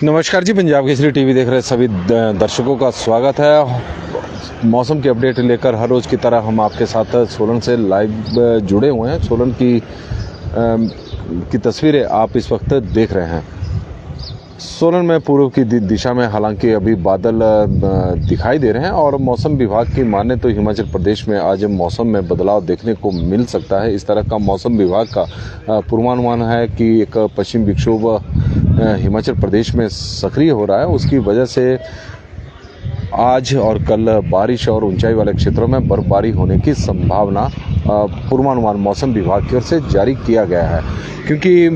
नमस्कार जी, पंजाब केसरी टीवी देख रहे सभी दर्शकों का स्वागत है। मौसम की अपडेट लेकर हर रोज़ की तरह हम आपके साथ सोलन से लाइव जुड़े हुए हैं। सोलन की तस्वीरें आप इस वक्त देख रहे हैं। सोलन में पूर्व की दिशा में हालांकि अभी बादल दिखाई दे रहे हैं और मौसम विभाग की माने तो हिमाचल प्रदेश में आज मौसम में बदलाव देखने को मिल सकता है। इस तरह का मौसम विभाग का पूर्वानुमान है कि एक पश्चिम विक्षोभ हिमाचल प्रदेश में सक्रिय हो रहा है। उसकी वजह से आज और कल बारिश और ऊंचाई वाले क्षेत्रों में बर्फबारी होने की संभावना पूर्वानुमान मौसम विभाग की ओर से जारी किया गया है। क्योंकि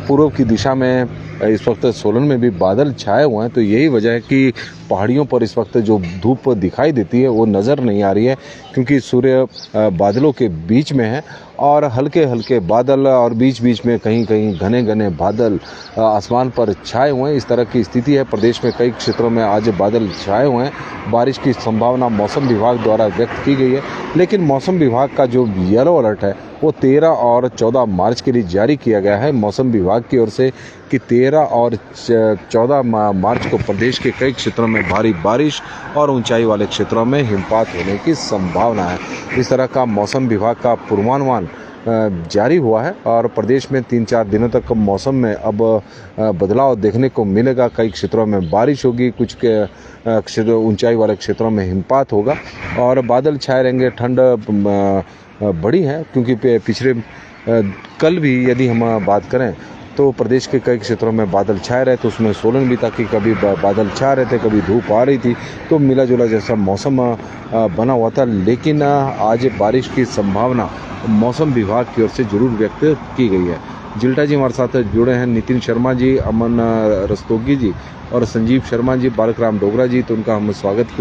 पूर्व की दिशा में इस वक्त सोलन में भी बादल छाए हुए हैं, तो यही वजह है कि पहाड़ियों पर इस वक्त जो धूप दिखाई देती है वो नज़र नहीं आ रही है, क्योंकि सूर्य बादलों के बीच में है और हल्के हल्के बादल और बीच बीच में कहीं कहीं घने घने बादल आसमान पर छाए हुए हैं। इस तरह की स्थिति है। प्रदेश में कई क्षेत्रों में आज बादल छाए हुए हैं। बारिश की संभावना मौसम विभाग द्वारा व्यक्त की गई है, लेकिन मौसम विभाग का जो येलो अलर्ट है वो 13 और 14 मार्च के लिए जारी किया गया है मौसम विभाग की ओर से कि 13 और 14 मार्च को प्रदेश के कई क्षेत्रों में भारी बारिश और ऊंचाई वाले क्षेत्रों में हिमपात होने की संभावना है। इस तरह का मौसम विभाग का पूर्वानुमान जारी हुआ है और प्रदेश में 3-4 दिनों तक मौसम में अब बदलाव देखने को मिलेगा। कई क्षेत्रों में बारिश होगी, कुछ के ऊंचाई वाले क्षेत्रों में हिमपात होगा और बादल छाए रहेंगे। ठंड बड़ी है, क्योंकि पिछले कल भी यदि हम बात करें तो प्रदेश के कई क्षेत्रों में बादल छाए रहे, तो उसमें सोलन भी था कि कभी बादल छा रहे थे, कभी धूप आ रही थी, तो मिला जुला जैसा मौसम बना हुआ था। लेकिन आज बारिश की संभावना मौसम विभाग की ओर से जरूर व्यक्त की गई है। जिल्टा जी हमारे साथ जुड़े हैं, नितिन शर्मा जी, अमन रस्तोगी जी और संजीव शर्मा जी, बालकराम डोगरा जी, तो उनका हम स्वागत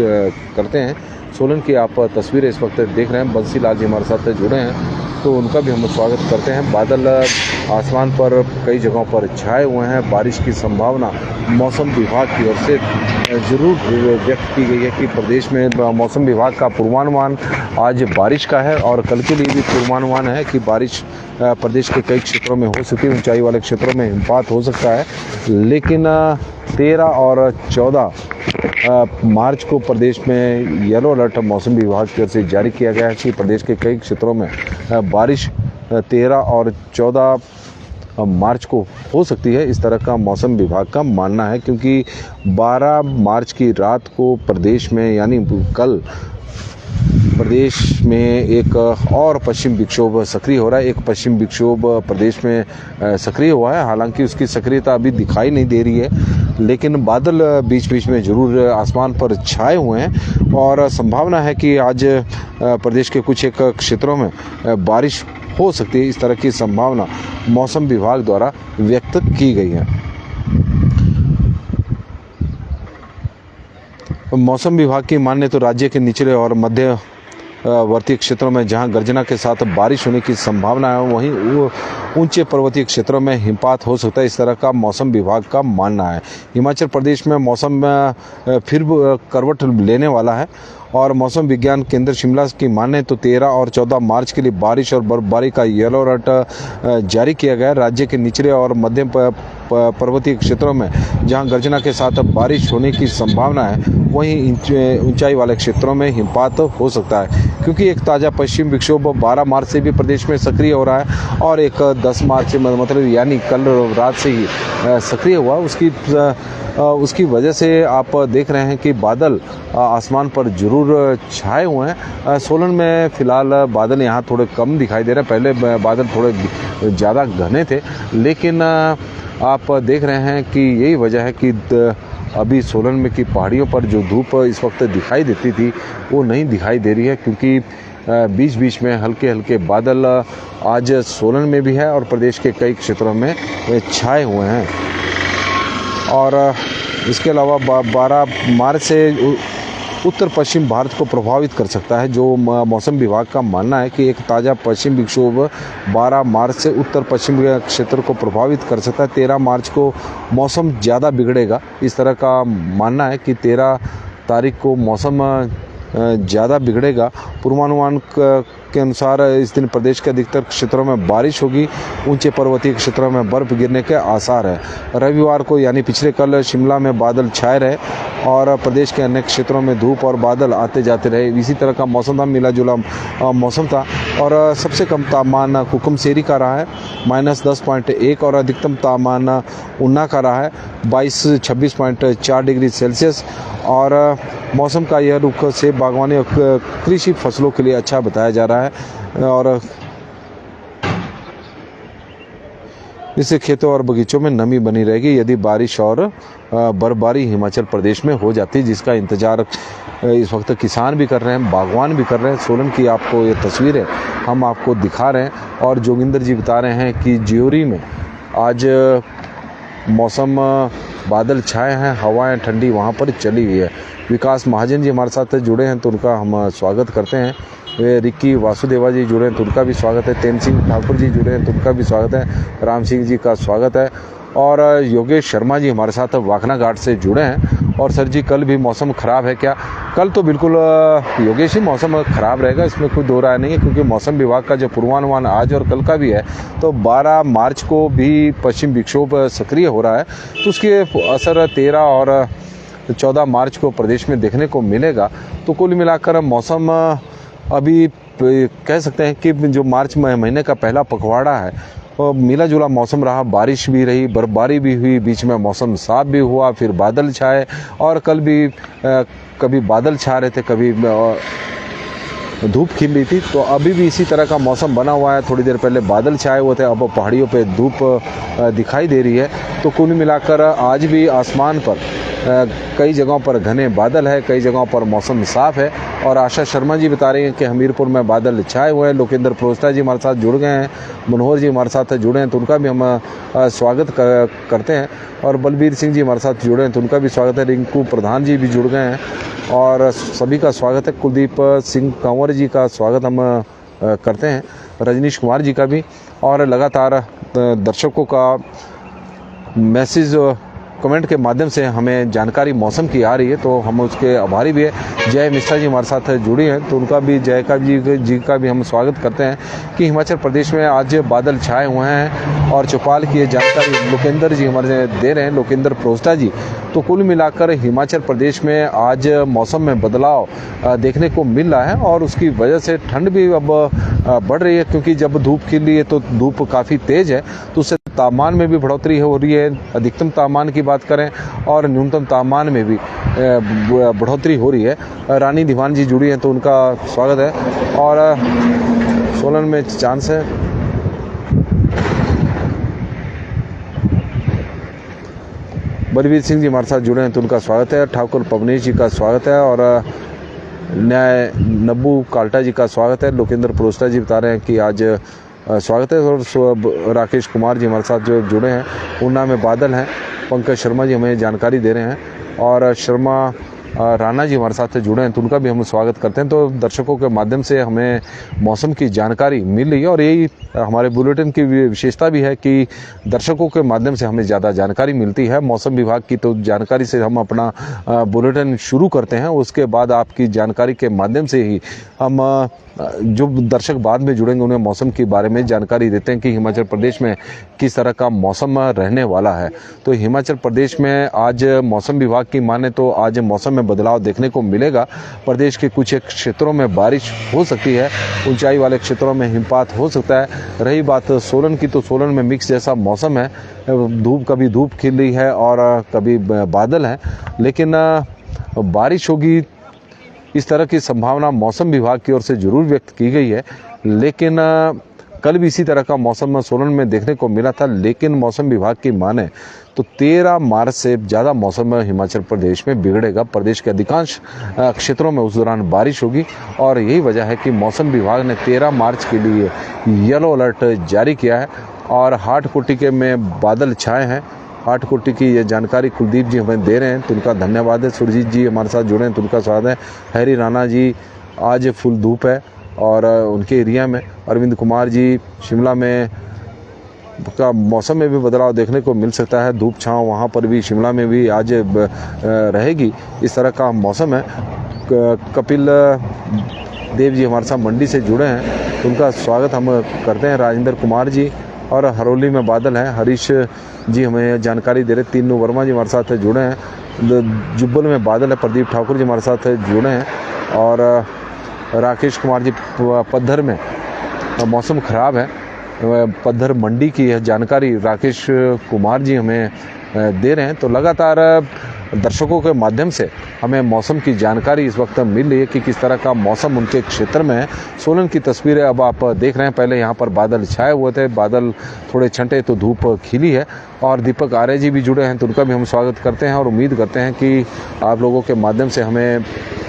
करते हैं। सोलन की आप तस्वीरें इस वक्त देख रहे हैं। बंसी लाल जी हमारे साथ जुड़े हैं, तो उनका भी हम स्वागत करते हैं। बादल आसमान पर कई जगहों पर छाए हुए हैं। बारिश की संभावना मौसम विभाग की ओर से जरूर व्यक्त की गई है कि प्रदेश में मौसम विभाग का पूर्वानुमान आज बारिश का है और कल के लिए भी पूर्वानुमान है कि बारिश प्रदेश के कई क्षेत्रों में हो सकती है। ऊंचाई वाले क्षेत्रों में हिमपात हो सकता है, लेकिन 13 और 14 मार्च को प्रदेश में येलो अलर्ट मौसम विभाग की ओर से जारी किया गया है कि प्रदेश के कई क्षेत्रों में बारिश 13 और 14 मार्च को हो सकती है। इस तरह का मौसम विभाग का मानना है, क्योंकि 12 मार्च की रात को प्रदेश में यानी कल प्रदेश में एक और पश्चिम विक्षोभ सक्रिय हो रहा है। एक पश्चिम विक्षोभ प्रदेश में सक्रिय हुआ है। हालांकि उसकी सक्रियता अभी दिखाई नहीं दे रही है, लेकिन बादल बीच बीच में जरूर आसमान पर छाए हुए हैं और संभावना है कि आज प्रदेश के कुछ एक क्षेत्रों में बारिश हो सकती है। इस तरह की संभावना मौसम विभाग द्वारा व्यक्त की गई है। मौसम विभाग की माने तो राज्य के निचले और मध्यवर्ती क्षेत्रों में जहां गर्जना के साथ बारिश होने की संभावना है, वहीं ऊंचे पर्वतीय क्षेत्रों में हिमपात हो सकता है। इस तरह का मौसम विभाग का मानना है। हिमाचल प्रदेश में मौसम फिर करवट लेने वाला है और मौसम विज्ञान केंद्र शिमला की माने तो 13 और 14 मार्च के लिए बारिश और बर्फबारी का येलो अलर्ट जारी किया गया है। राज्य के निचले और मध्य पर्वतीय क्षेत्रों में जहां गर्जना के साथ बारिश होने की संभावना है, वहीं ऊंचाई वाले क्षेत्रों में हिमपात हो सकता है, क्योंकि एक ताज़ा पश्चिम विक्षोभ 12 मार्च से भी प्रदेश में सक्रिय हो रहा है और एक 10 मार्च से मतलब यानी कल रात से ही सक्रिय हुआ। उसकी वजह से आप देख रहे हैं कि बादल आसमान पर जरूर छाए हुए हैं। सोलन में फ़िलहाल बादल यहाँ थोड़े कम दिखाई दे रहे हैं। पहले बादल थोड़े ज़्यादा घने थे, लेकिन आप देख रहे हैं कि यही वजह है कि अभी सोलन में की पहाड़ियों पर जो धूप इस वक्त दिखाई देती थी वो नहीं दिखाई दे रही है, क्योंकि बीच बीच में हल्के हल्के बादल आज सोलन में भी है और प्रदेश के कई क्षेत्रों में छाए हुए हैं। और इसके अलावा 12 मार्च से उत्तर पश्चिम भारत को प्रभावित कर सकता है। जो मौसम विभाग का मानना है कि एक ताज़ा पश्चिम विक्षोभ 12 मार्च से उत्तर पश्चिम क्षेत्र को प्रभावित कर सकता है। 13 मार्च को मौसम ज़्यादा बिगड़ेगा। इस तरह का मानना है कि 13 तारीख को मौसम ज़्यादा बिगड़ेगा। पूर्वानुमान के अनुसार इस दिन प्रदेश के अधिकतर क्षेत्रों में बारिश होगी। ऊंचे पर्वतीय क्षेत्रों में बर्फ गिरने के आसार है। रविवार को यानी पिछले कल शिमला में बादल छाए रहे और प्रदेश के अन्य क्षेत्रों में धूप और बादल आते जाते रहे। इसी तरह का मौसम था, मिला जुला मौसम था। और सबसे कम तापमान कुकुमसेरी का रहा है -10.1 और अधिकतम तापमान उन्ना का रहा है 26.4 डिग्री सेल्सियस। और मौसम का यह रुख सेब बागवानी और कृषि फसलों के लिए अच्छा बताया जा रहा है और इससे खेतों और बगीचों में नमी बनी रहेगी यदि बारिश और बर्फबारी हिमाचल प्रदेश में हो जाती है, जिसका इंतजार इस वक्त किसान भी कर रहे हैं, बागवान भी कर रहे हैं। सोलन की आपको ये तस्वीरें हम आपको दिखा रहे हैं और जोगिंदर जी बता रहे हैं कि ज्योरी में आज मौसम बादल छाए हैं, हवाएं ठंडी वहाँ पर चली हुई है। विकास महाजन जी हमारे साथ जुड़े हैं तो उनका हम स्वागत करते हैं। वे रिक्की वासुदेवा जी जुड़े हैं तो उनका भी स्वागत है। तेन सिंह ठाकुर जी जुड़े हैं तो उनका भी स्वागत है। राम सिंह जी का स्वागत है। और योगेश शर्मा जी हमारे साथ वाखना घाट से जुड़े हैं। और सर जी, कल भी मौसम ख़राब है क्या? कल तो बिल्कुल योगेश ही मौसम ख़राब रहेगा, इसमें कोई दो राय नहीं है, क्योंकि मौसम विभाग का जो पूर्वानुमान आज और कल का भी है तो 12 मार्च को भी पश्चिम विक्षोभ सक्रिय हो रहा है, तो उसके असर 13 और 14 मार्च को प्रदेश में देखने को मिलेगा। तो कुल मिलाकर मौसम अभी कह सकते हैं कि जो मार्च महीने का पहला पखवाड़ा है और मिला जुला मौसम रहा। बारिश भी रही, बर्फबारी भी हुई, बीच में मौसम साफ भी हुआ, फिर बादल छाए। और कल भी कभी बादल छा रहे थे, कभी धूप खिल रही थी। तो अभी भी इसी तरह का मौसम बना हुआ है। थोड़ी देर पहले बादल छाए हुए थे, अब पहाड़ियों पे धूप दिखाई दे रही है। तो कुल मिलाकर आज भी आसमान पर कई जगहों पर घने बादल है, कई जगहों पर मौसम साफ है। और आशा शर्मा जी बता रही हैं कि हमीरपुर में बादल छाए हुए हैं। लोकेंद्र प्रोस्टा जी हमारे साथ जुड़ गए हैं, मनोहर जी हमारे साथ जुड़े हैं तो उनका भी हम स्वागत करते हैं। और बलबीर सिंह जी हमारे साथ जुड़े हैं तो उनका भी स्वागत है। रिंकू प्रधान जी भी जुड़ गए हैं और सभी का स्वागत है। कुलदीप सिंह कंवर जी का स्वागत हम करते हैं, रजनीश कुमार जी का भी। और लगातार दर्शकों का मैसेज कमेंट के माध्यम से हमें जानकारी मौसम की आ रही है, तो हम उसके आभारी भी है। जय मिश्रा जी हमारे साथ जुड़ी हैं तो उनका भी जी का भी हम स्वागत करते हैं कि हिमाचल प्रदेश में आज बादल छाए हुए हैं। और चौपाल की ये जानकारी लोकेंद्र जी हमारे दे रहे हैं, लोकेंद्र प्रोस्टा जी। तो कुल मिलाकर हिमाचल प्रदेश में आज मौसम में बदलाव देखने को मिल रहा है और उसकी वजह से ठंड भी अब बढ़ रही है, क्योंकि जब धूप खिल रही है तो धूप काफ़ी तेज़ है, तो उससे तापमान में भी बढ़ोतरी हो रही है। अधिकतम तापमान की बात करें और न्यूनतम तापमान में भी बढ़ोतरी हो रही है। रानी दीवान जी जुड़ी हैं तो उनका स्वागत है। और सोलन में चांस है। बलबीर सिंह जी हमारे साथ जुड़े हैं तो उनका स्वागत है। ठाकुर पवनेश जी का स्वागत है और न्याय नब्बू काल्टा जी का स्वागत है। लोकेंद्र प्रोस्टा जी बता रहे हैं कि आज स्वागत है। और राकेश कुमार जी हमारे साथ जो जुड़े हैं, ऊना में बादल हैं। पंकज शर्मा जी हमें जानकारी दे रहे हैं और शर्मा राणा जी हमारे साथ जुड़े हैं तो उनका भी हम स्वागत करते हैं। तो दर्शकों के माध्यम से हमें मौसम की जानकारी मिल रही है और यही हमारे बुलेटिन की विशेषता भी है कि दर्शकों के माध्यम से हमें ज़्यादा जानकारी मिलती है। मौसम विभाग की तो जानकारी से हम अपना बुलेटिन शुरू करते हैं, उसके बाद आपकी जानकारी के माध्यम से ही हम जो दर्शक बाद में जुड़ेंगे उन्हें मौसम के बारे में जानकारी देते हैं कि हिमाचल प्रदेश में किस तरह का मौसम रहने वाला है। तो हिमाचल प्रदेश में आज मौसम विभाग की माने तो आज मौसम में बदलाव देखने को मिलेगा। प्रदेश के कुछ क्षेत्रों में बारिश हो सकती है, ऊंचाई वाले क्षेत्रों में हिमपात हो सकता है। रही बात सोलन की, तो सोलन में मिक्स जैसा मौसम है, कभी धूप खिल रही है और कभी बादल है, लेकिन बारिश होगी इस तरह की संभावना मौसम विभाग की ओर से जरूर व्यक्त की गई है। लेकिन कल भी इसी तरह का मौसम सोलन में देखने को मिला था, लेकिन मौसम विभाग की माने तो 13 मार्च से ज़्यादा मौसम हिमाचल प्रदेश में बिगड़ेगा। प्रदेश के अधिकांश क्षेत्रों में उस दौरान बारिश होगी और यही वजह है कि मौसम विभाग ने 13 मार्च के लिए येलो अलर्ट जारी किया है। और हाटकोटी के में बादल छाए हैं। हाटकोटी की ये जानकारी कुलदीप जी हमें दे रहे हैं तो उनका धन्यवाद है। सुरजीत जी हमारे साथ जुड़े हैं तो उनका स्वागत है। हैरी राणा जी, आज फुल धूप है और उनके एरिया में। अरविंद कुमार जी, शिमला में का मौसम में भी बदलाव देखने को मिल सकता है। धूप छाँव वहाँ पर भी शिमला में भी आज रहेगी, इस तरह का मौसम है। कपिल देव जी हमारे साथ मंडी से जुड़े हैं, तो उनका स्वागत हम करते हैं। राजेंद्र कुमार जी और हरौली में बादल हैं, हरीश जी हमें जानकारी दे रहे। तीनू वर्मा जी हमारे साथ जुड़े हैं। जुब्बल में बादल है, प्रदीप ठाकुर जी हमारे साथ जुड़े हैं। और राकेश कुमार जी पद्धर में मौसम ख़राब है, पद्धर मंडी की है जानकारी राकेश कुमार जी हमें दे रहे हैं। तो लगातार दर्शकों के माध्यम से हमें मौसम की जानकारी इस वक्त मिल रही है कि किस तरह का मौसम उनके क्षेत्र में है। सोलन की तस्वीरें अब आप देख रहे हैं। पहले यहाँ पर बादल छाए हुए थे, बादल थोड़े छंटे तो धूप खिली है। और दीपक आर्य जी भी जुड़े हैं, तो उनका भी हम स्वागत करते हैं और उम्मीद करते हैं कि आप लोगों के माध्यम से हमें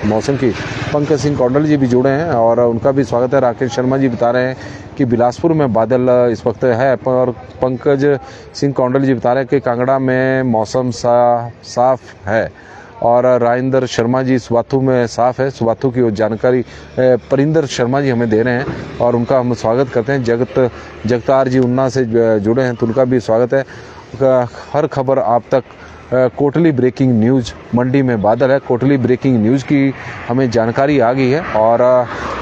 मौसम की। पंकज सिंह कौंडल जी भी जुड़े हैं और उनका भी स्वागत है। राकेश शर्मा जी बता रहे हैं कि बिलासपुर में बादल इस वक्त है, और पंकज सिंह कौंडल जी बता रहे हैं कि कांगड़ा में मौसम साफ है। और राजेंद्र शर्मा जी सुबाथू में साफ है, सुबाथू की वो जानकारी परिंदर शर्मा जी हमें दे रहे हैं और उनका हम स्वागत करते हैं। जगतार जी उन्ना से जुड़े हैं, तो उनका भी स्वागत है। हर खबर आप तक कोटली ब्रेकिंग न्यूज़, मंडी में बादल है, कोटली ब्रेकिंग न्यूज़ की हमें जानकारी आ गई है और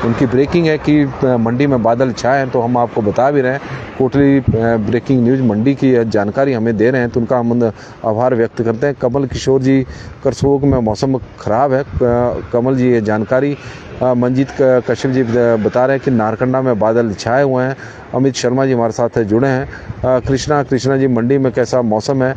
उनकी ब्रेकिंग है कि मंडी में बादल छाए हैं। तो हम आपको बता भी रहे हैं, कोटली ब्रेकिंग न्यूज़ मंडी की जानकारी हमें दे रहे हैं, तो उनका हम आभार व्यक्त करते हैं। कमल किशोर जी करसोग में मौसम ख़राब है, कमल जी ये जानकारी। मंजीत कश्यप जी बता रहे हैं कि नारकंडा में बादल छाए हुए हैं। अमित शर्मा जी हमारे साथ जुड़े हैं। कृष्णा जी मंडी में कैसा मौसम है?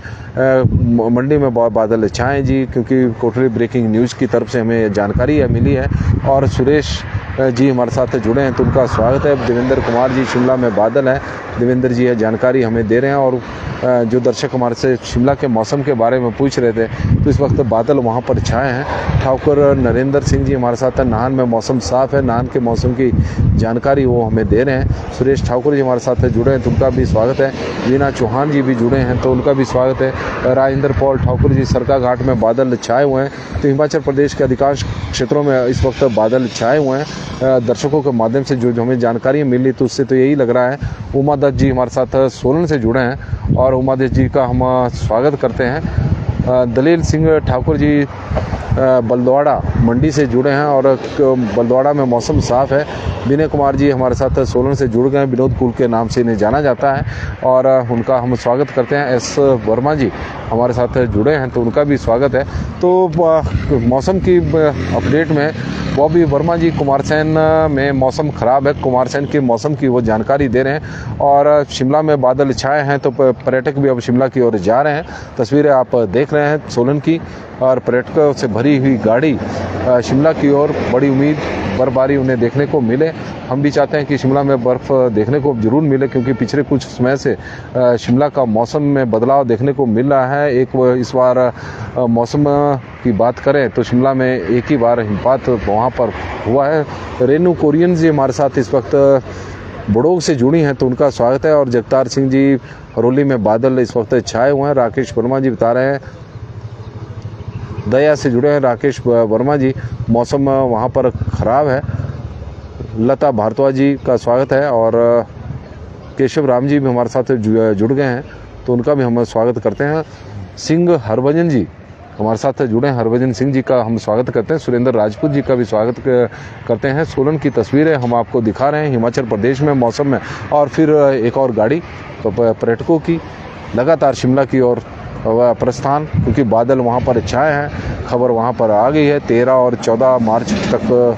मंडी में बहुत बादल छाए जी, क्योंकि कोटली ब्रेकिंग न्यूज़ की तरफ से हमें जानकारी मिली है। और सुरेश जी हमारे साथ जुड़े हैं, तो उनका स्वागत है। देवेंद्र कुमार जी शिमला में बादल है, देवेंद्र जी यह जानकारी हमें दे रहे हैं। और जो दर्शक हमारे से शिमला के मौसम के बारे में पूछ रहे थे, तो इस वक्त बादल वहां पर छाए हैं। ठाकुर नरेंद्र सिंह जी हमारे साथ हैं, नाहन में मौसम साफ है, नाहन के मौसम की जानकारी वो हमें दे रहे हैं। सुरेश ठाकुर जी हमारे साथ जुड़े हैं, तो उनका भी स्वागत है। वीना चौहान जी भी जुड़े हैं, तो उनका भी स्वागत है। राजेंद्र पॉल ठाकुर जी सरका घाट में बादल छाए हुए हैं। तो हिमाचल प्रदेश के अधिकांश क्षेत्रों में इस वक्त बादल छाए हुए हैं। दर्शकों के माध्यम से जो हमें जानकारी मिली, तो उससे तो यही लग रहा है। उमा दत्त जी हमारे साथ सोलन से जुड़े हैं और उमा दत्त जी का हम स्वागत करते हैं। दलील सिंह ठाकुर जी बलद्वाड़ा मंडी से जुड़े हैं और बलद्वाड़ा में मौसम साफ है। विनय कुमार जी हमारे साथ सोलन से जुड़ गए हैं, विनोद कुल के नाम से इन्हें जाना जाता है और उनका हम स्वागत करते हैं। एस वर्मा जी हमारे साथ जुड़े हैं, तो उनका भी स्वागत है। तो मौसम की अपडेट में बॉबी वर्मा जी कुमारसैन में मौसम ख़राब है, कुमारसैन के मौसम की वो जानकारी दे रहे हैं। और शिमला में बादल छाए हैं, तो पर्यटक भी अब शिमला की ओर जा रहे हैं। तस्वीरें आप देख रहे हैं सोलन की, और पर्यटकों से भरी हुई गाड़ी शिमला की ओर। बड़ी उम्मीद बर्फबारी उन्हें देखने को मिले। हम भी चाहते हैं कि शिमला में बर्फ़ देखने को ज़रूर मिले, क्योंकि पिछले कुछ समय से शिमला का मौसम में बदलाव देखने को मिल रहा है। इस बार मौसम की बात करें तो शिमला में एक ही बार हिमपात वहाँ पर हुआ है। रेनू कोरियन जी हमारे साथ इस वक्त बड़ोग से जुड़ी हैं, तो उनका स्वागत है। और जगतार सिंह जी हरौली में बादल इस वक्त छाए हुए हैं। राकेश वर्मा जी बता रहे हैं, दया से जुड़े हैं राकेश वर्मा जी, मौसम वहाँ पर ख़राब है। लता भारद्वाज जी का स्वागत है और केशव राम जी भी हमारे साथ जुड़ गए हैं, तो उनका भी हम स्वागत करते हैं। सिंह हरभजन जी हमारे साथ जुड़े हैं, हरभजन सिंह जी का हम स्वागत करते हैं। सुरेंद्र राजपूत जी का भी स्वागत करते हैं। सोलन की तस्वीरें हम आपको दिखा रहे हैं हिमाचल प्रदेश में मौसम में। और फिर एक और गाड़ी तो पर्यटकों की लगातार शिमला की ओर प्रस्थान, क्योंकि बादल वहाँ पर छाए हैं। खबर वहाँ पर आ गई है 13 और 14 मार्च तक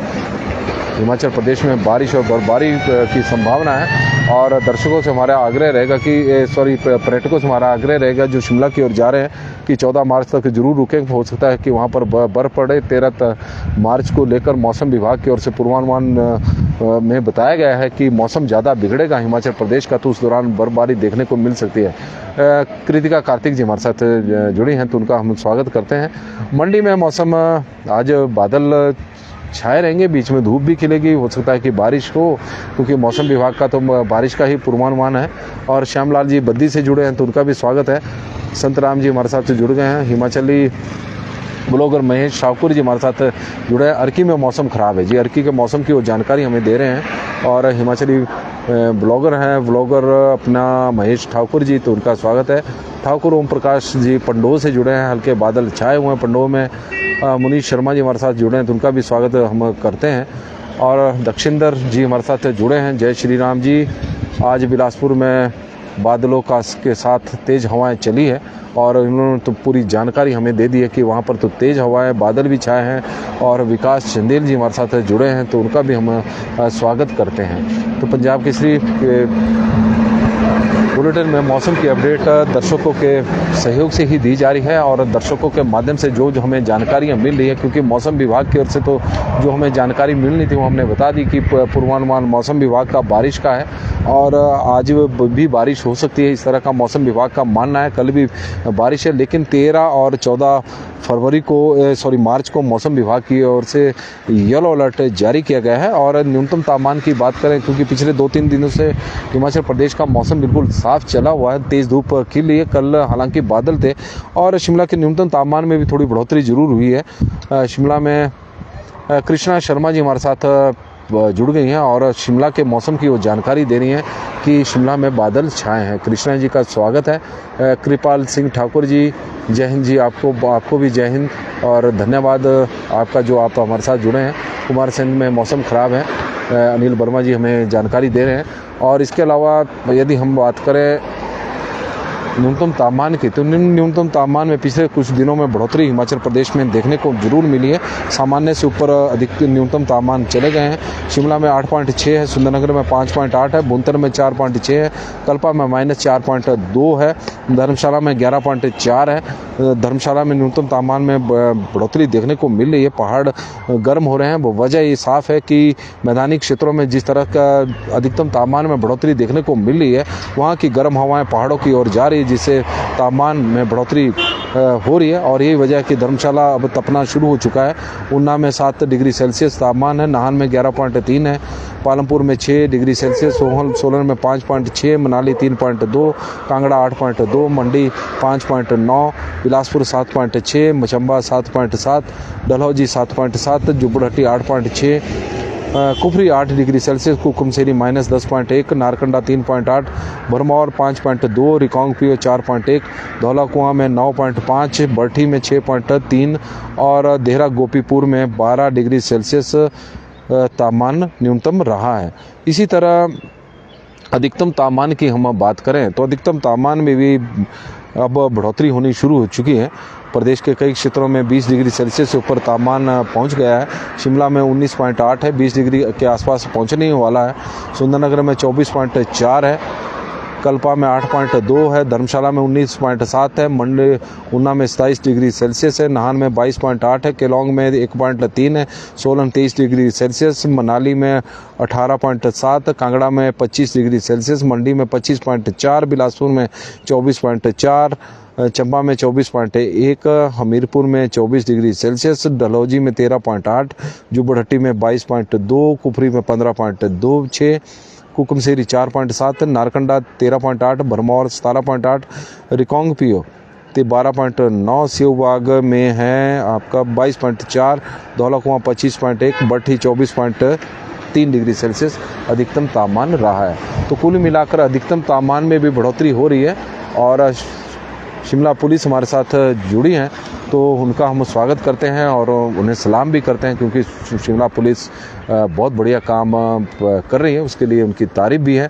हिमाचल प्रदेश में बारिश और बर्फबारी की संभावना है। और दर्शकों से हमारा आग्रह रहेगा कि पर्यटकों से हमारा आग्रह रहेगा जो शिमला की ओर जा रहे हैं कि 14 मार्च तक जरूर रुकें। हो सकता है कि वहाँ पर बर्फ़ पड़े। 13 मार्च को लेकर मौसम विभाग की ओर से पूर्वानुमान में बताया गया है कि मौसम ज़्यादा बिगड़ेगा हिमाचल प्रदेश का, तो उस दौरान बर्फबारी देखने को मिल सकती है। कृतिका कार्तिक जी हमारे साथ जुड़ी हैं, तो उनका हम स्वागत करते हैं। मंडी में मौसम आज बादल छाए रहेंगे, बीच में धूप भी खिलेगी, हो सकता है कि बारिश हो, क्योंकि मौसम विभाग का तो बारिश का ही पूर्वानुमान है। और श्यामलाल जी बद्दी से जुड़े हैं, तो उनका भी स्वागत है। संत राम जी हमारे साथ जुड़ गए हैं। हिमाचली ब्लॉगर महेश ठाकुर जी हमारे साथ जुड़े हैं। अर्की में मौसम ख़राब है जी, अर्की के मौसम की वो जानकारी हमें दे रहे हैं। और हिमाचली ब्लॉगर हैं, व्लॉगर अपना महेश ठाकुर जी, तो उनका स्वागत है। ठाकुर ओम प्रकाश जी पंडोह से जुड़े हैं, हल्के बादल छाए हुए हैं पंडोह में। मुनीष शर्मा जी हमारे साथ जुड़े हैं तो उनका भी स्वागत हम करते हैं। और दक्षिंदर जी हमारे साथ जुड़े हैं। जय श्री राम जी। आज बिलासपुर में बादलों के साथ तेज़ हवाएं चली है और इन्होंने तो पूरी जानकारी हमें दे दी है कि वहाँ पर तो तेज़ हवाएं, बादल भी छाए हैं। और विकास चंदेल जी हमारे साथ जुड़े हैं तो उनका भी हम स्वागत करते हैं। तो पंजाब केसरी बुलेटिन में मौसम की अपडेट दर्शकों के सहयोग से ही दी जा रही है और दर्शकों के माध्यम से जो हमें जानकारियां मिल रही है, क्योंकि मौसम विभाग की ओर से तो जो हमें जानकारी मिलनी थी वो हमने बता दी कि पूर्वानुमान मौसम विभाग का बारिश का है और आज भी बारिश हो सकती है, इस तरह का मौसम विभाग का मानना है। कल भी बारिश है, लेकिन 13 और 14 मार्च को मौसम विभाग की ओर से येलो अलर्ट जारी किया गया है। और न्यूनतम तापमान की बात करें, क्योंकि पिछले 2-3 दिनों से हिमाचल प्रदेश का मौसम बिल्कुल साफ चला हुआ है, तेज़ धूप खिल रही है। कल हालांकि बादल थे और शिमला के न्यूनतम तापमान में भी थोड़ी बढ़ोतरी जरूर हुई है। शिमला में कृष्णा शर्मा जी हमारे साथ जुड़ गई हैं और शिमला के मौसम की वो जानकारी दे रही हैं कि शिमला में बादल छाए हैं। कृष्णा जी का स्वागत है। कृपाल सिंह ठाकुर जी, जय हिंद जी। आपको भी जय हिंद और धन्यवाद आपका जो आप हमारे साथ जुड़े हैं। कुमार सेन में मौसम ख़राब है, अनिल वर्मा जी हमें जानकारी दे रहे हैं। और इसके अलावा यदि हम बात करें न्यूनतम तापमान की, तो न्यूनतम तापमान में पिछले कुछ दिनों में बढ़ोतरी हिमाचल प्रदेश में देखने को जरूर मिली है। सामान्य से ऊपर अधिक न्यूनतम तापमान चले गए हैं। शिमला में 8.6 है, सुंदरनगर में 5.8 है, बुनतर में 4.6 है, कल्पा में -4.2 है, धर्मशाला में 11.4 है। धर्मशाला में न्यूनतम तापमान में बढ़ोतरी देखने को मिल रही है। पहाड़ गर्म हो रहे हैं। वजह ये साफ है कि मैदानी क्षेत्रों में जिस तरह का अधिकतम तापमान में बढ़ोतरी देखने को मिल रही है, वहाँ की गर्म हवाएं पहाड़ों की ओर जा रही है, जिससे तापमान में बढ़ोतरी हो रही है। और यही वजह है कि धर्मशाला अब तपना शुरू हो चुका है। ऊना में 7 डिग्री सेल्सियस तापमान है, नाहन में 11.3 है, पालमपुर में 6 डिग्री सेल्सियस, सोलन में 5.6, मनाली 3.2, कांगड़ा 8.2, मंडी 5.9, बिलासपुर 7.6, चंबा 7.7, डलहौजी 7.7, जुब्बड़हट्टी 8.6, कुफरी 8 डिग्री सेल्सियस, कुकुमसेरी -10.1, नारकंडा 3.8, भरमौर 5.2, रिकांगपिओ 4.1, धौलाकुआं में 9.5, बरठी में 6.3 और देहरा गोपीपुर में 12 डिग्री सेल्सियस तापमान न्यूनतम रहा है। इसी तरह अधिकतम तापमान की हम बात करें तो अधिकतम तापमान में भी अब बढ़ोतरी होनी शुरू हो चुकी है। प्रदेश के कई क्षेत्रों में 20 डिग्री सेल्सियस से ऊपर तापमान पहुंच गया है। शिमला में 19.8 है, 20 डिग्री के आसपास पहुंचने ही वाला है। सुंदरनगर में 24.4 है, कल्पा में 8.2 है, धर्मशाला में 19.7 है, मंडी ऊना में 27 डिग्री सेल्सियस है, नाहन में 22.8 है, केलोंग में 1.3 है, सोलन 23 डिग्री सेल्सियस, मनाली में 18.7, कांगड़ा में 25 डिग्री सेल्सियस, मंडी में 25.4, बिलासपुर में 24.4, चंबा में 24.1, हमीरपुर में 24 डिग्री सेल्सियस, डलहौजी में 13.8, जुब्बड़हट्टी में 22.2, कुफरी में 15.26, कुकुमसेरी 4.7, नारकंडा 13.8, भरमौर 17.8, रिकांगपिओ 12.9, सेवबाग में है आपका 22.4, धौलाकुआं 25.1, बरठी 24.3 डिग्री सेल्सियस अधिकतम तापमान रहा है। तो कुल मिलाकर अधिकतम तापमान में भी बढ़ोतरी हो रही है और शिमला पुलिस हमारे साथ जुड़ी हैं तो उनका हम स्वागत करते हैं और उन्हें सलाम भी करते हैं, क्योंकि शिमला पुलिस बहुत बढ़िया काम कर रही है, उसके लिए उनकी तारीफ भी है।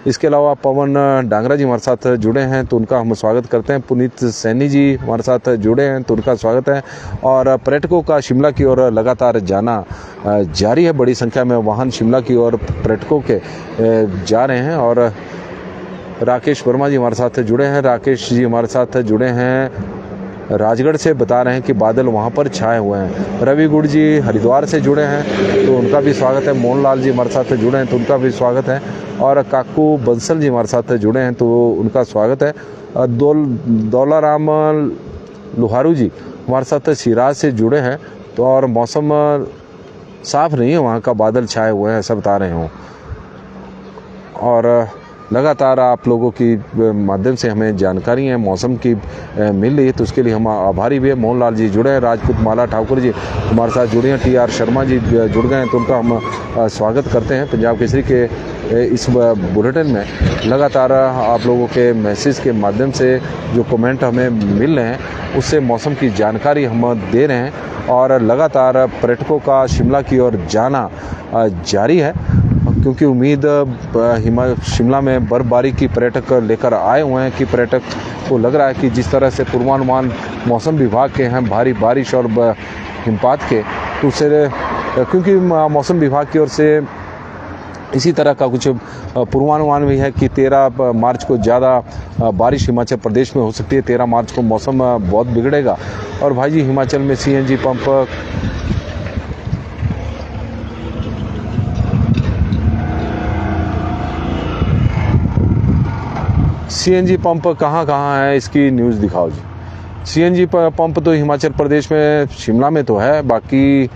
इसके अलावा पवन डांगरा जी हमारे साथ जुड़े हैं तो उनका हम स्वागत करते हैं। पुनीत सैनी जी हमारे साथ जुड़े हैं तो उनका स्वागत है। और पर्यटकों का शिमला की ओर लगातार जाना जारी है, बड़ी संख्या में वाहन शिमला की ओर पर्यटकों के जा रहे हैं। और राकेश वर्मा जी हमारे साथ जुड़े हैं। राकेश जी हमारे साथ जुड़े हैं राजगढ़ से, बता रहे हैं कि बादल वहां पर छाए हुए हैं। रवि गुड़ जी हरिद्वार से जुड़े हैं तो उनका भी स्वागत है। मोहनलाल जी हमारे साथ जुड़े हैं तो उनका भी स्वागत है। और काकू बंसल जी हमारे साथ जुड़े हैं तो उनका स्वागत है। दौलाराम लुहारू जी हमारे साथ सिराज से जुड़े हैं तो और मौसम साफ नहीं है, वहाँ का बादल छाए हुए हैं ऐसा बता रहे हों। और लगातार आप लोगों की माध्यम से हमें जानकारियाँ मौसम की मिल रही है, तो उसके लिए हम आभारी भी है। मोहनलाल जी जुड़े हैं, राजपूत माला ठाकुर जी हमारे साथ जुड़े हैं, TR शर्मा जी जुड़ गए हैं, तो उनका हम स्वागत करते हैं। पंजाब केसरी के इस बुलेटिन में लगातार आप लोगों के मैसेज के माध्यम से जो कमेंट हमें मिल रहे हैं उससे मौसम की जानकारी हम दे रहे हैं, और लगातार पर्यटकों का शिमला की ओर जाना जारी है, क्योंकि उम्मीद शिमला में बर्फबारी की पर्यटक लेकर आए हुए हैं कि पर्यटक को लग रहा है कि जिस तरह से पूर्वानुमान मौसम विभाग के हैं भारी बारिश और हिमपात के, तो उससे क्योंकि मौसम विभाग की ओर से इसी तरह का कुछ पूर्वानुमान भी है कि 13 मार्च को ज़्यादा बारिश हिमाचल प्रदेश में हो सकती है। 13 मार्च को मौसम बहुत बिगड़ेगा। और भाई जी हिमाचल में CNG पंप कहाँ है, इसकी न्यूज़ दिखाओ जी। CNG पंप तो हिमाचल प्रदेश में शिमला में तो है, बाकी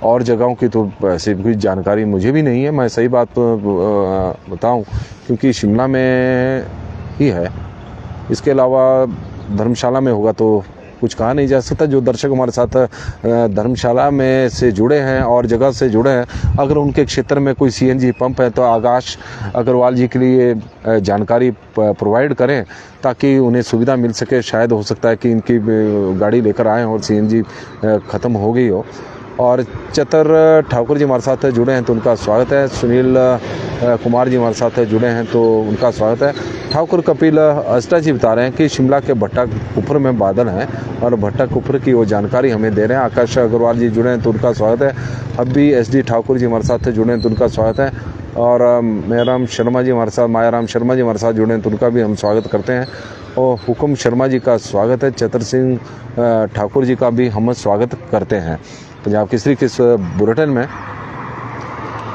और जगहों की तो ऐसी कोई जानकारी मुझे भी नहीं है। मैं सही बात बताऊं, क्योंकि शिमला में ही है, इसके अलावा धर्मशाला में होगा तो कुछ कहा नहीं जा सकता। जो दर्शक हमारे साथ धर्मशाला में से जुड़े हैं और जगह से जुड़े हैं, अगर उनके क्षेत्र में कोई CNG पंप है तो आकाश अग्रवाल जी के लिए जानकारी प्रोवाइड करें ताकि उन्हें सुविधा मिल सके। शायद हो सकता है कि इनकी गाड़ी लेकर आए और CNG ख़त्म हो गई हो। और चतर ठाकुर जी हमारे साथ जुड़े हैं तो उनका स्वागत है। सुनील कुमार जी हमारे साथ जुड़े हैं तो उनका स्वागत है। ठाकुर कपिल अस्टा जी बता रहे हैं कि शिमला के भट्टा कुफर में बादल हैं और भट्टा कुफर की वो जानकारी हमें दे रहे हैं। आकाश अग्रवाल जी जुड़े हैं तो उनका स्वागत है। अभी SD ठाकुर जी हमारे साथ जुड़े हैं तो उनका स्वागत है। और मायाराम शर्मा जी हमारे साथ जुड़े हैं तो उनका भी हम स्वागत करते हैं। और हुकुम शर्मा जी का स्वागत है। चतर सिंह ठाकुर जी का भी हम स्वागत करते हैं पंजाब केसरी के इस बुलेटिन में।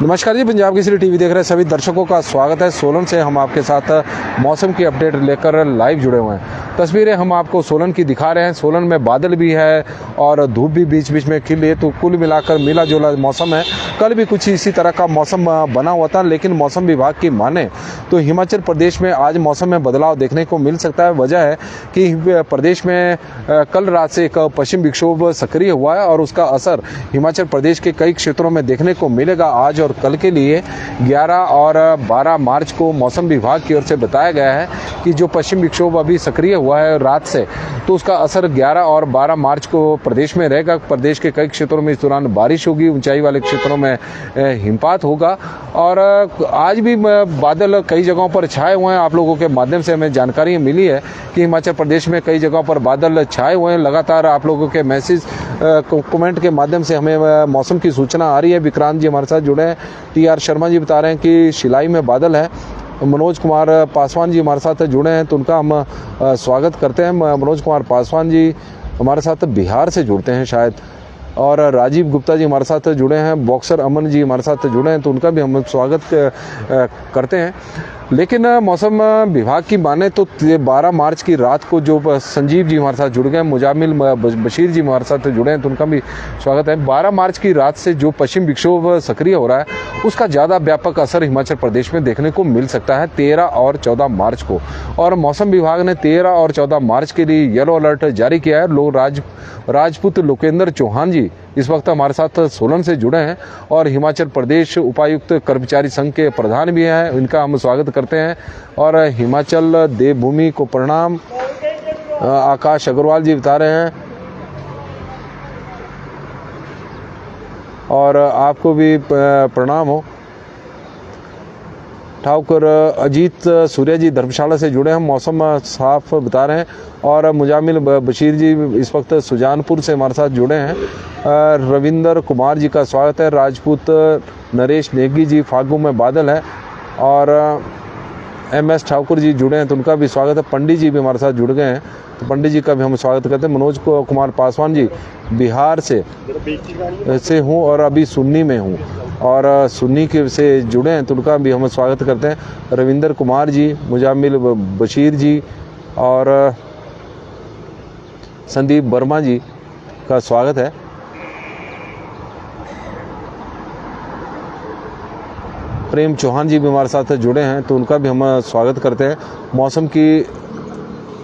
नमस्कार जी, पंजाब केसरी TV देख रहे सभी दर्शकों का स्वागत है। सोलन से हम आपके साथ मौसम की अपडेट लेकर लाइव जुड़े हुए हैं। तस्वीरें हम आपको सोलन की दिखा रहे हैं। सोलन में बादल भी है और धूप भी बीच बीच में खिल रही है, तो कुल मिलाकर मिला जुला मौसम है। कल भी कुछ इसी तरह का मौसम बना हुआ था, लेकिन मौसम विभाग की माने तो हिमाचल प्रदेश में आज मौसम में बदलाव देखने को मिल सकता है। वजह है कि प्रदेश में कल रात से एक पश्चिम विक्षोभ सक्रिय हुआ है और उसका असर हिमाचल प्रदेश के कई क्षेत्रों में देखने को मिलेगा। आज और कल के लिए 11 और 12 मार्च को मौसम विभाग की ओर से बताया गया है कि जो पश्चिम विक्षोभ अभी सक्रिय हुआ है रात से, तो उसका असर 11 और 12 मार्च को प्रदेश में रहेगा। प्रदेश के कई क्षेत्रों में इस दौरान बारिश होगी, ऊंचाई वाले क्षेत्रों में हिमपात होगा। और आज भी बादल कई जगहों पर छाए हुए हैं। आप लोगों के माध्यम से हमें जानकारी मिली है कि हिमाचल प्रदेश में कई जगहों पर बादल छाए हुए हैं। लगातार आप लोगों के मैसेज कमेंट के माध्यम से हमें मौसम की सूचना आ रही है। विक्रांत जी हमारे साथ जुड़े हैं। TR शर्मा जी बता रहे हैं कि शिलाई में बादल है। मनोज कुमार पासवान जी हमारे साथ जुड़े हैं तो उनका हम स्वागत करते हैं। मनोज कुमार पासवान जी हमारे साथ बिहार से जुड़ते हैं शायद। और राजीव गुप्ता जी हमारे साथ जुड़े हैं। बॉक्सर अमन जी हमारे साथ जुड़े हैं तो उनका भी हम स्वागत करते हैं। लेकिन मौसम विभाग की माने तो 12 मार्च की रात को जो संजीव जी हमारे साथ जुड़ गए, मुजामिल बशीर जी हमारे साथ जुड़े हैं तो उनका भी स्वागत है। 12 मार्च की रात से जो पश्चिम विक्षोभ सक्रिय हो रहा है उसका ज़्यादा व्यापक असर हिमाचल प्रदेश में देखने को मिल सकता है 13 और 14 मार्च को। और मौसम विभाग ने 13 और 14 मार्च के लिए येलो अलर्ट जारी किया है। राजपूत लोकेंद्र चौहान जी इस वक्त हमारे साथ सोलन से जुड़े हैं और हिमाचल प्रदेश उपायुक्त कर्मचारी संघ के प्रधान भी हैं। इनका हम स्वागत करते हैं। और हिमाचल देवभूमि को प्रणाम, आकाश अग्रवाल जी बता रहे हैं। और आपको भी प्रणाम हो। ठाकुर अजीत सूर्या जी धर्मशाला से जुड़े हैं, मौसम साफ बता रहे हैं। और मुजामिल बशीर जी इस वक्त सुजानपुर से हमारे साथ जुड़े हैं। रविंदर कुमार जी का स्वागत है। राजपूत नरेश नेगी जी फागू में बादल है। और MS ठाकुर जी जुड़े हैं तो उनका भी स्वागत है। पंडित जी भी हमारे साथ जुड़ गए हैं तो पंडित जी का भी हम स्वागत करते हैं। मनोज कुमार पासवान जी बिहार से हूँ और अभी सुन्नी में हूँ और सुन्नी के से जुड़े हैं तो उनका भी हम स्वागत करते हैं। रविंदर कुमार जी, मुजामिल बशीर जी और संदीप वर्मा जी का स्वागत है। प्रेम चौहान जी भी हमारे साथ जुड़े हैं, तो उनका भी हम स्वागत करते हैं। मौसम की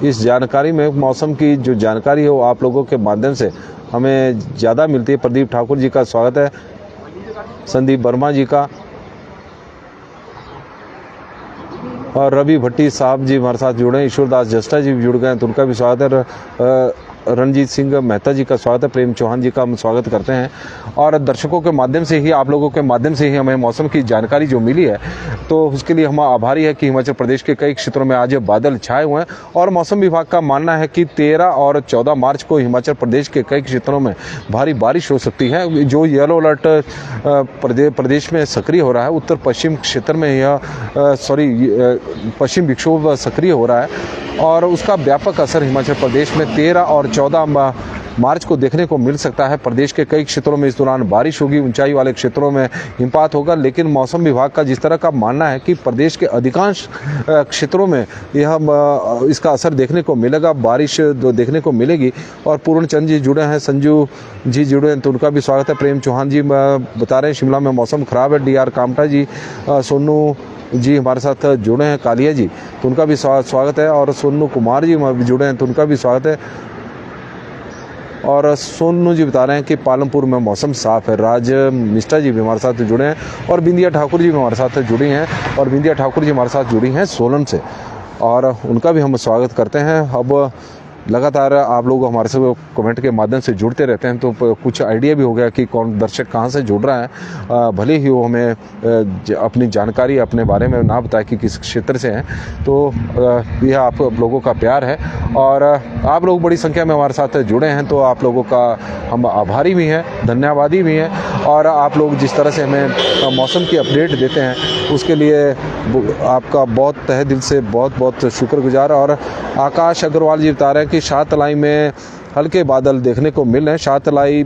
इस जानकारी में, मौसम की जो जानकारी है वो आप लोगों के माध्यम से हमें ज़्यादा मिलती है। प्रदीप ठाकुर जी का स्वागत है, संदीप वर्मा जी का, और रवि भट्टी साहब जी हमारे साथ जुड़े हैं। ईश्वरदास जस्टा जी भी जुड़ गए हैं, तो उनका भी स्वागत है। रणजीत सिंह मेहता जी का स्वागत है। प्रेम चौहान जी का हम स्वागत करते हैं। और दर्शकों के माध्यम से ही, आप लोगों के माध्यम से ही हमें मौसम की जानकारी जो मिली है, तो उसके लिए हम आभारी है कि हिमाचल प्रदेश के कई क्षेत्रों में आज बादल छाए हुए हैं। और मौसम विभाग का मानना है कि 13 और 14 मार्च को हिमाचल प्रदेश के कई क्षेत्रों में भारी बारिश हो सकती है। जो येलो अलर्ट प्रदेश में सक्रिय हो रहा है, उत्तर पश्चिम क्षेत्र में यह पश्चिम विक्षोभ सक्रिय हो रहा है और उसका व्यापक असर हिमाचल प्रदेश में 13 और 14 मार्च को देखने को मिल सकता है। प्रदेश के कई क्षेत्रों में इस दौरान बारिश होगी, ऊंचाई वाले क्षेत्रों में हिमपात होगा। लेकिन मौसम विभाग का जिस तरह का मानना है कि प्रदेश के अधिकांश क्षेत्रों में यह इसका असर देखने को मिलेगा, बारिश देखने को मिलेगी। और पूर्ण चंद जी जुड़े हैं, संजू जी जुड़े हैं, तो उनका भी स्वागत है। प्रेम चौहान जी बता रहे हैं शिमला में मौसम खराब है। DR कामटा जी, सोनू जी हमारे साथ जुड़े हैं, कालिया जी, तो उनका भी स्वागत है। और सोनू कुमार जी जुड़े हैं, तो उनका भी स्वागत है। और सोनू जी बता रहे हैं कि पालमपुर में मौसम साफ है। राज मिश्रा जी भी हमारे साथ जुड़े हैं और बिंदिया ठाकुर जी भी हमारे साथ जुड़ी हैं, और बिंदिया ठाकुर जी हमारे साथ जुड़ी हैं सोलन से, और उनका भी हम स्वागत करते हैं। अब लगातार आप लोग हमारे से कमेंट के माध्यम से जुड़ते रहते हैं, तो कुछ आइडिया भी हो गया कि कौन दर्शक कहाँ से जुड़ रहा है। भले ही वो हमें अपनी जानकारी अपने बारे में ना बताए कि किस क्षेत्र से हैं, तो यह आप लोगों का प्यार है और आप लोग बड़ी संख्या में हमारे साथ जुड़े हैं, तो आप लोगों का हम आभारी भी हैं, धन्यवादी भी हैं। और आप लोग जिस तरह से हमें मौसम की अपडेट देते हैं, उसके लिए आपका बहुत तहे दिल से बहुत बहुत शुक्रगुजार। और आकाश अग्रवाल जी बता रहे हैं कि शाहतलाई में हल्के बादल देखने को मिल रहे हैं। शाहतलाई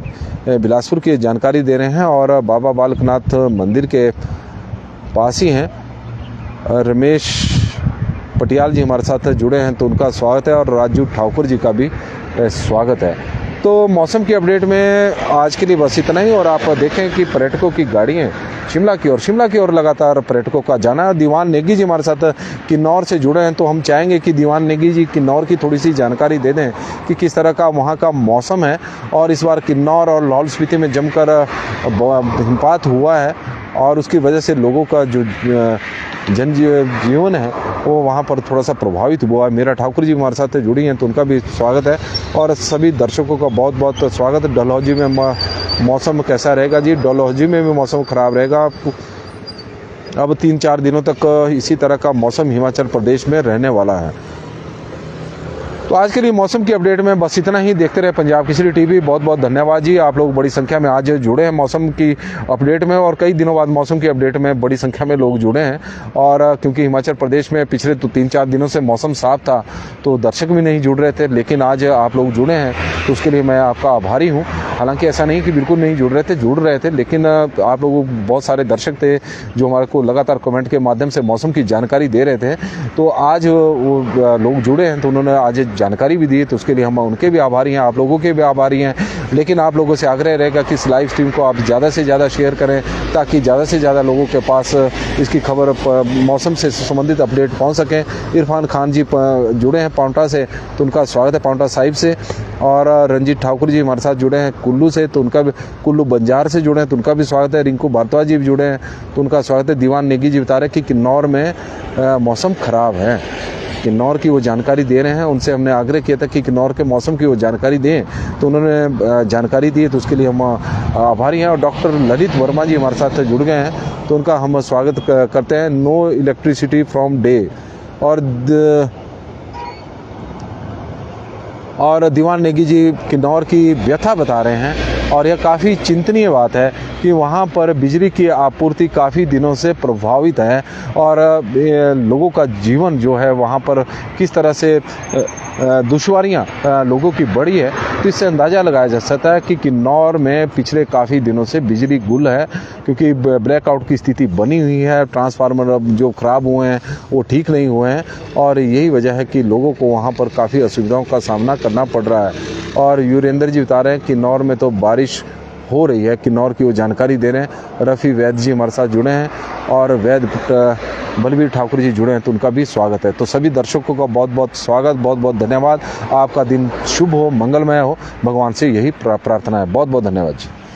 बिलासपुर की जानकारी दे रहे हैं और बाबा बालकनाथ मंदिर के पास ही हैं। रमेश पटियाल जी हमारे साथ जुड़े हैं, तो उनका स्वागत है। और राजू ठाकुर जी का भी स्वागत है। तो मौसम की अपडेट में आज के लिए बस इतना ही। और आप देखें कि पर्यटकों की गाड़ियाँ शिमला की ओर लगातार पर्यटकों का जाना है। दीवान नेगी जी हमारे साथ किन्नौर से जुड़े हैं, तो हम चाहेंगे कि दीवान नेगी जी किन्नौर की थोड़ी सी जानकारी दे दें कि किस तरह का वहाँ का मौसम है। और इस बार किन्नौर और लाहौल स्पीति में जमकर हिमपात हुआ है और उसकी वजह से लोगों का जो जनजीवन है वो वहाँ पर थोड़ा सा प्रभावित हुआ है। मीरा ठाकुर जी हमारे साथ जुड़ी हैं, तो उनका भी स्वागत है। और सभी दर्शकों का बहुत बहुत स्वागत है। डलहौजी में मौसम कैसा रहेगा जी? डलहौजी में भी मौसम ख़राब रहेगा। अब 3-4 दिनों तक इसी तरह का मौसम हिमाचल प्रदेश में रहने वाला है। तो आज के लिए मौसम की अपडेट में बस इतना ही। देखते रहे पंजाब केसरी टीवी। बहुत बहुत धन्यवाद जी, आप लोग बड़ी संख्या में आज जुड़े हैं मौसम की अपडेट में, और कई दिनों बाद मौसम की अपडेट में बड़ी संख्या में लोग जुड़े हैं। और क्योंकि हिमाचल प्रदेश में पिछले 3-4 दिनों से मौसम साफ था, तो दर्शक भी नहीं जुड़ रहे थे, लेकिन आज आप लोग जुड़े हैं, तो उसके लिए मैं आपका आभारी हूँ। हालांकि ऐसा नहीं कि बिल्कुल नहीं जुड़ रहे थे, लेकिन आप लोग बहुत सारे दर्शक थे जो हमारे को लगातार कमेंट के माध्यम से मौसम की जानकारी दे रहे थे। तो आज वो लोग जुड़े हैं, तो उन्होंने आज जानकारी भी दी, तो उसके लिए हम उनके भी आभारी हैं, आप लोगों के भी आभारी हैं। लेकिन आप लोगों से आग्रह रहेगा कि इस लाइव स्ट्रीम को आप ज़्यादा से ज़्यादा शेयर करें, ताकि ज़्यादा से ज़्यादा लोगों के पास इसकी खबर, मौसम से संबंधित अपडेट पहुंच सकें। इरफान खान जी जुड़े हैं पाउंटा से, तो उनका स्वागत है, पाउंटा साहिब से। और रंजीत ठाकुर जी हमारे साथ जुड़े हैं कुल्लू से, तो उनका भी, कुल्लू बंजार से जुड़े हैं, तो उनका भी स्वागत है। रिंकू भारद्वाज जी भी जुड़े हैं, तो उनका स्वागत है। दीवान नेगी जी बता रहे हैं कि किन्नौर में मौसम ख़राब है, किन्नौर की वो जानकारी दे रहे हैं। उनसे हमने आग्रह किया था कि किन्नौर के मौसम की वो जानकारी दें, तो उन्होंने जानकारी दी, तो उसके लिए हम आभारी हैं। और डॉक्टर ललित वर्मा जी हमारे साथ जुड़ गए हैं, तो उनका हम स्वागत करते हैं। No electricity from day. और दीवान नेगी जी किन्नौर की व्यथा बता रहे हैं, और यह काफ़ी चिंतनीय बात है कि वहाँ पर बिजली की आपूर्ति काफ़ी दिनों से प्रभावित है, और लोगों का जीवन जो है वहाँ पर किस तरह से दुश्वारियाँ लोगों की बढ़ी है। तो इससे अंदाज़ा लगाया जा सकता है कि किन्नौर में पिछले काफ़ी दिनों से बिजली गुल है, क्योंकि ब्लैकआउट की स्थिति बनी हुई है। ट्रांसफार्मर जो ख़राब हुए हैं वो ठीक नहीं हुए हैं, और यही वजह है कि लोगों को वहाँ पर काफ़ी असुविधाओं का सामना करना पड़ रहा है। और यूरेंद्र जी बता रहे हैं कि किन्नौर में तो बारिश हो रही है किन्नौर की, वो जानकारी दे रहे हैं। रफ़ी वैद्य जी हमारे साथ जुड़े हैं और वैद्य बलबीर ठाकुर जी जुड़े हैं, तो उनका भी स्वागत है। तो सभी दर्शकों का बहुत बहुत स्वागत, बहुत बहुत धन्यवाद। आपका दिन शुभ हो, मंगलमय हो, भगवान से यही प्रार्थना है। बहुत बहुत धन्यवाद जी।